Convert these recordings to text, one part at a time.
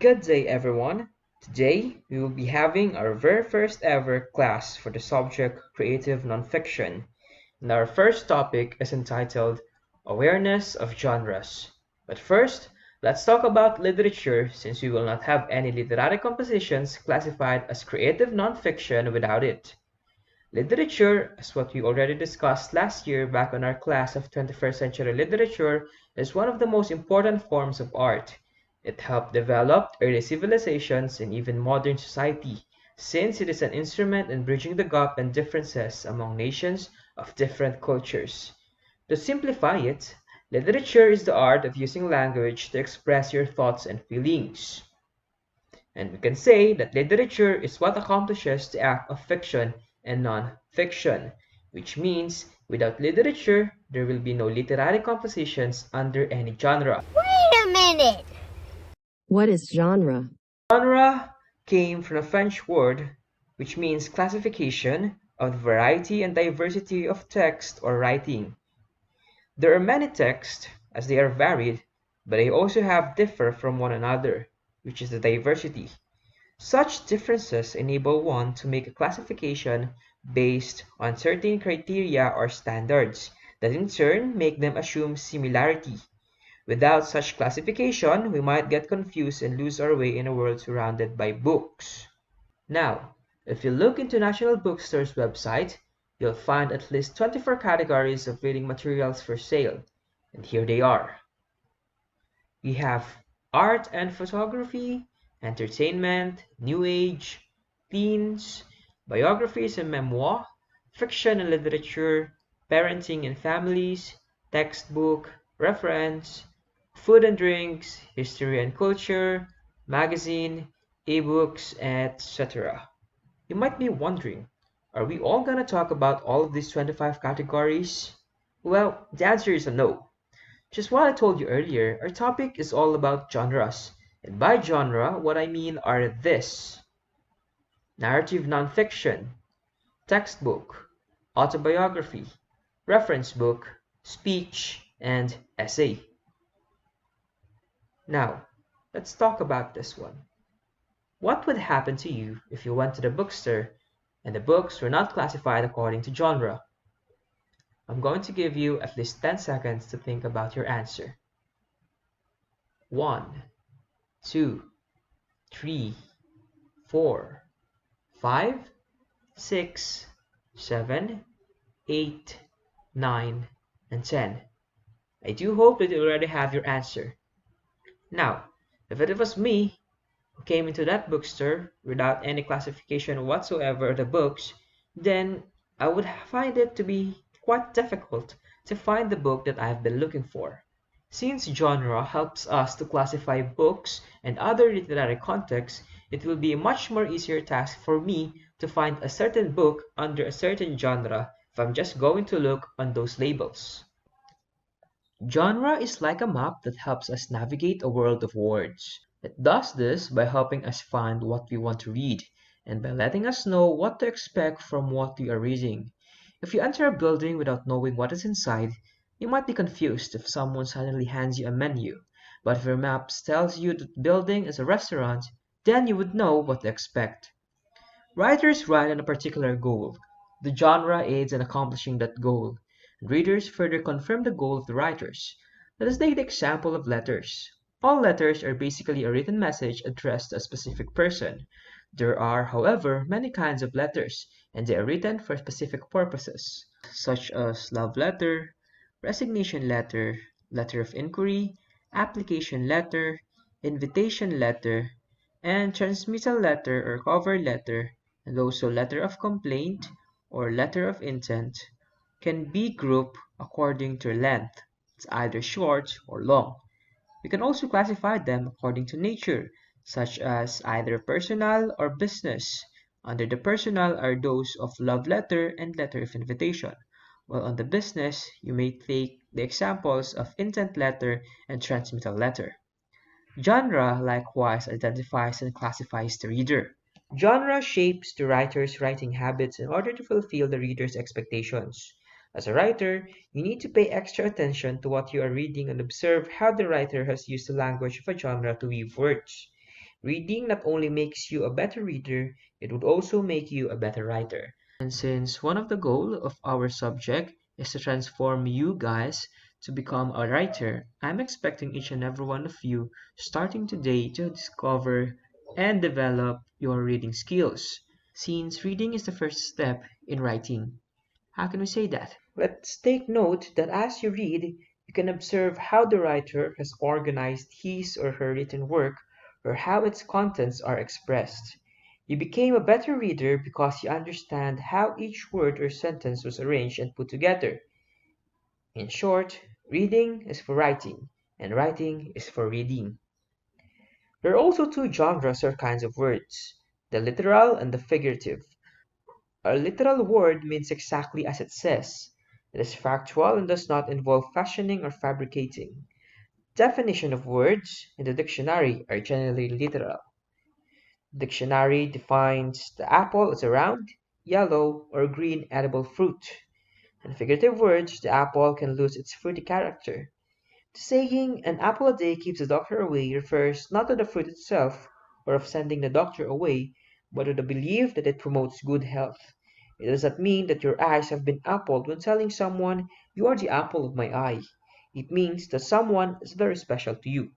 Good day, everyone. Today, we will be having our very first ever class for the subject Creative Nonfiction. And our first topic is entitled Awareness of Genres. But first, let's talk about literature since we will not have any literary compositions classified as creative nonfiction without it. Literature, as what we already discussed last year back on our class of 21st century literature, is one of the most important forms of art. It helped develop early civilizations and even modern society, since it is an instrument in bridging the gap and differences among nations of different cultures. To simplify it, literature is the art of using language to express your thoughts and feelings. And we can say that literature is what accomplishes the act of fiction and non-fiction, which means without literature, there will be no literary compositions under any genre. Wait a minute! What is genre? Genre came from a French word which means classification of the variety and diversity of text or writing. There are many texts as they are varied, but they also have differ from one another, which is the diversity. Such differences enable one to make a classification based on certain criteria or standards that in turn make them assume similarity. Without such classification, we might get confused and lose our way in a world surrounded by books. Now, if you look into National Bookstore's website, you'll find at least 24 categories of reading materials for sale, and here they are. We have art and photography, entertainment, new age, teens, biographies and memoir, fiction and literature, parenting and families, textbook, reference, food and drinks, history and culture, magazine, ebooks, etc. You might be wondering, are we all gonna talk about all of these 25 categories? Well, the answer is a no. Just what I told you earlier, our topic is all about genres. And by genre, what I mean are this: narrative nonfiction, textbook, autobiography, reference book, speech, and essay. Now, let's talk about this one. What would happen to you if you went to the bookstore and the books were not classified according to genre? I'm going to give you at least 10 seconds to think about your answer. 1, 2, 3, 4, 5, 6, 7, 8, 9, and 10. I do hope that you already have your answer. Now, if it was me who came into that bookstore without any classification whatsoever of the books, then I would find it to be quite difficult to find the book that I've been looking for. Since genre helps us to classify books and other literary contexts, it will be a much more easier task for me to find a certain book under a certain genre if I'm just going to look on those labels. Genre is like a map that helps us navigate a world of words. It does this by helping us find what we want to read and by letting us know what to expect from what we are reading. If you enter a building without knowing what is inside, you might be confused if someone suddenly hands you a menu. But if your map tells you that the building is a restaurant, then you would know what to expect. Writers write on a particular goal. The genre aids in accomplishing that goal, and readers further confirm the goal of the writers. Let us take the example of letters. All letters are basically a written message addressed to a specific person. There are, however, many kinds of letters, and they are written for specific purposes, such as love letter, resignation letter, letter of inquiry, application letter, invitation letter, and transmittal letter or cover letter, and also letter of complaint or letter of intent, can be grouped according to length. It's either short or long. We can also classify them according to nature, such as either personal or business. Under the personal are those of love letter and letter of invitation, while on the business, you may take the examples of intent letter and transmittal letter. Genre likewise identifies and classifies the reader. Genre shapes the writer's writing habits in order to fulfill the reader's expectations. As a writer, you need to pay extra attention to what you are reading and observe how the writer has used the language of a genre to weave words. Reading not only makes you a better reader, it would also make you a better writer. And since one of the goals of our subject is to transform you guys to become a writer, I'm expecting each and every one of you starting today to discover and develop your reading skills, since reading is the first step in writing. How can we say that? Let's take note that as you read, you can observe how the writer has organized his or her written work or how its contents are expressed. You became a better reader because you understand how each word or sentence was arranged and put together. In short, reading is for writing, and writing is for reading. There are also two genres or kinds of words, the literal and the figurative. A literal word means exactly as it says. It is factual and does not involve fashioning or fabricating. Definition of words in the dictionary are generally literal. The dictionary defines the apple as a round, yellow, or green edible fruit. In figurative words, the apple can lose its fruity character. The saying, an apple a day keeps the doctor away, refers not to the fruit itself, or of sending the doctor away, but to the belief that it promotes good health. It does not mean that your eyes have been appled when telling someone, you are the apple of my eye. It means that someone is very special to you.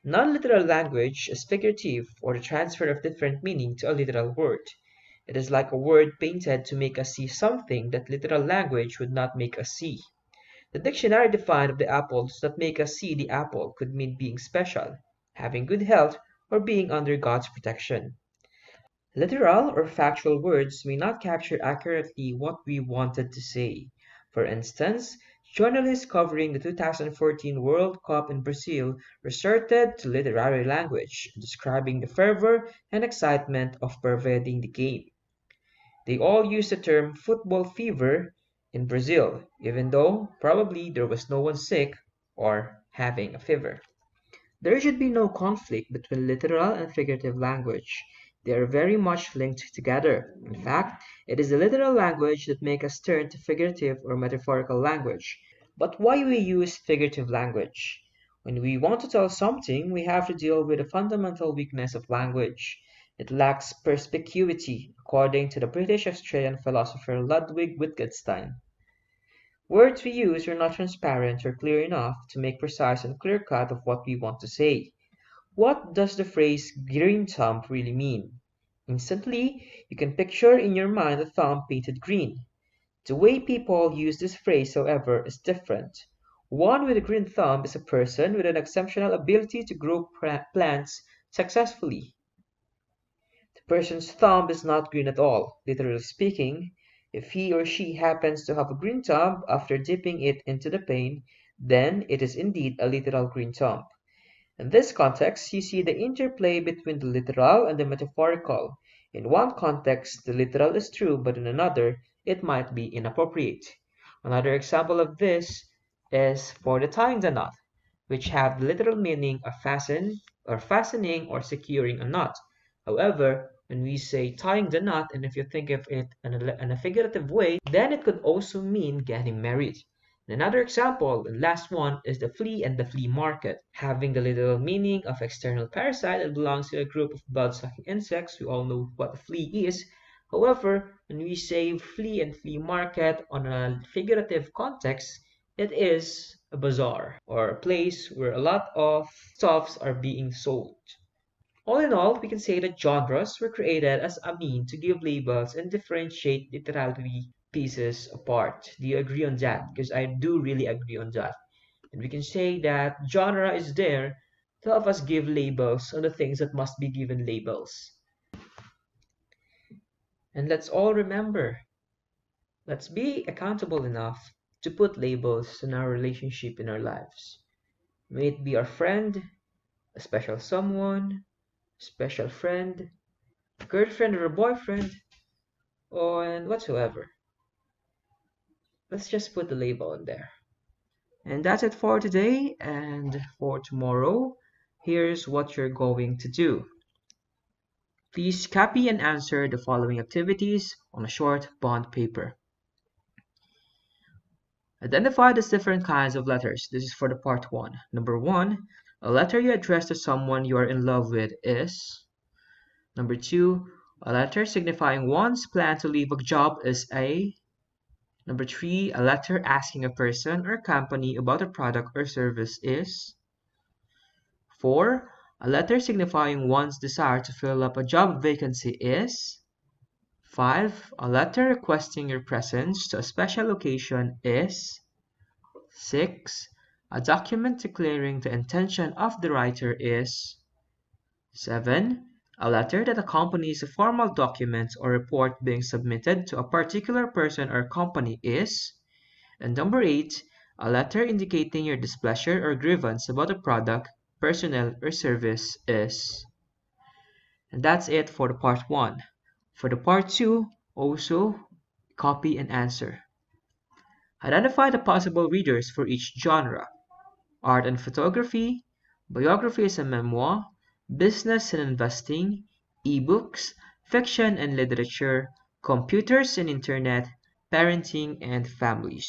Non-literal language is figurative, or the transfer of different meaning to a literal word. It is like a word painted to make us see something that literal language would not make us see. The dictionary definition of the apple does not make us see the apple could mean being special, having good health, or being under God's protection. Literal or factual words may not capture accurately what we wanted to say. For instance, journalists covering the 2014 World Cup in Brazil resorted to literary language, describing the fervor and excitement of pervading the game. They all used the term football fever in Brazil, even though probably there was no one sick or having a fever. There should be no conflict between literal and figurative language. They are very much linked together. In fact, it is the literal language that makes us turn to figurative or metaphorical language. But why we use figurative language? When we want to tell something, we have to deal with a fundamental weakness of language. It lacks perspicuity, according to the British Australian philosopher Ludwig Wittgenstein. Words we use are not transparent or clear enough to make precise and clear cut of what we want to say. What does the phrase green thumb really mean? Instantly, you can picture in your mind a thumb painted green. The way people use this phrase, however, is different. One with a green thumb is a person with an exceptional ability to grow plants successfully. The person's thumb is not green at all, literally speaking. If he or she happens to have a green thumb after dipping it into the paint, then it is indeed a literal green thumb. In this context, you see the interplay between the literal and the metaphorical. In one context, the literal is true, but in another, it might be inappropriate. Another example of this is for the tying the knot, which have the literal meaning of fasten or fastening or securing a knot. However, when we say tying the knot, and if you think of it in a figurative way, then it could also mean getting married. Another example, and last one, is the flea and the flea market, having the literal meaning of external parasite that belongs to a group of blood-sucking insects. We all know what a flea is. However, when we say flea and flea market on a figurative context, it is a bazaar or a place where a lot of stuffs are being sold. All in all, we can say that genres were created as a mean to give labels and differentiate literary pieces apart. Do you agree on that? Because I do really agree on that. And we can say that genre is there to help us give labels on the things that must be given labels. And let's all remember, let's be accountable enough to put labels on our relationship in our lives. May it be our friend, a special someone, special friend, girlfriend or a boyfriend, or whatsoever. Let's just put the label in there. And that's it for today. And for tomorrow, here's what you're going to do. Please copy and answer the following activities on a short bond paper. Identify the different kinds of letters. This is for the part 1. Number 1, A letter you address to someone you are in love with is. Number 2, a letter signifying one's plan to leave a job is a. Number 3, a letter asking a person or company about a product or service is. 4, a letter signifying one's desire to fill up a job vacancy is. 5, a letter requesting your presence to a special occasion is. 6, a document declaring the intention of the writer is. 7, a letter that accompanies a formal document or report being submitted to a particular person or company is. And number 8, a letter indicating your displeasure or grievance about a product, personnel, or service is. And that's it for the part 1. For the part 2, also copy and answer. Identify the possible readers for each genre: art and photography, biographies and memoir, business and investing, ebooks, fiction and literature, computers and internet, parenting and families.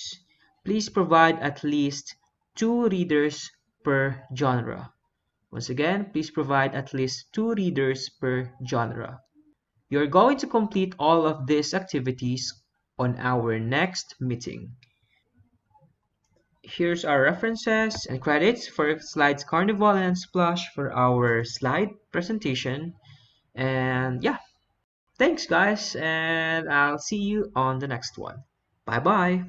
Please provide at least 2 readers per genre. Once again, please provide at least 2 readers per genre. You're going to complete all of these activities on our next meeting. Here's our references and credits for slides Carnival and Splash for our slide presentation. And yeah, thanks guys, and I'll see you on the next one. Bye bye.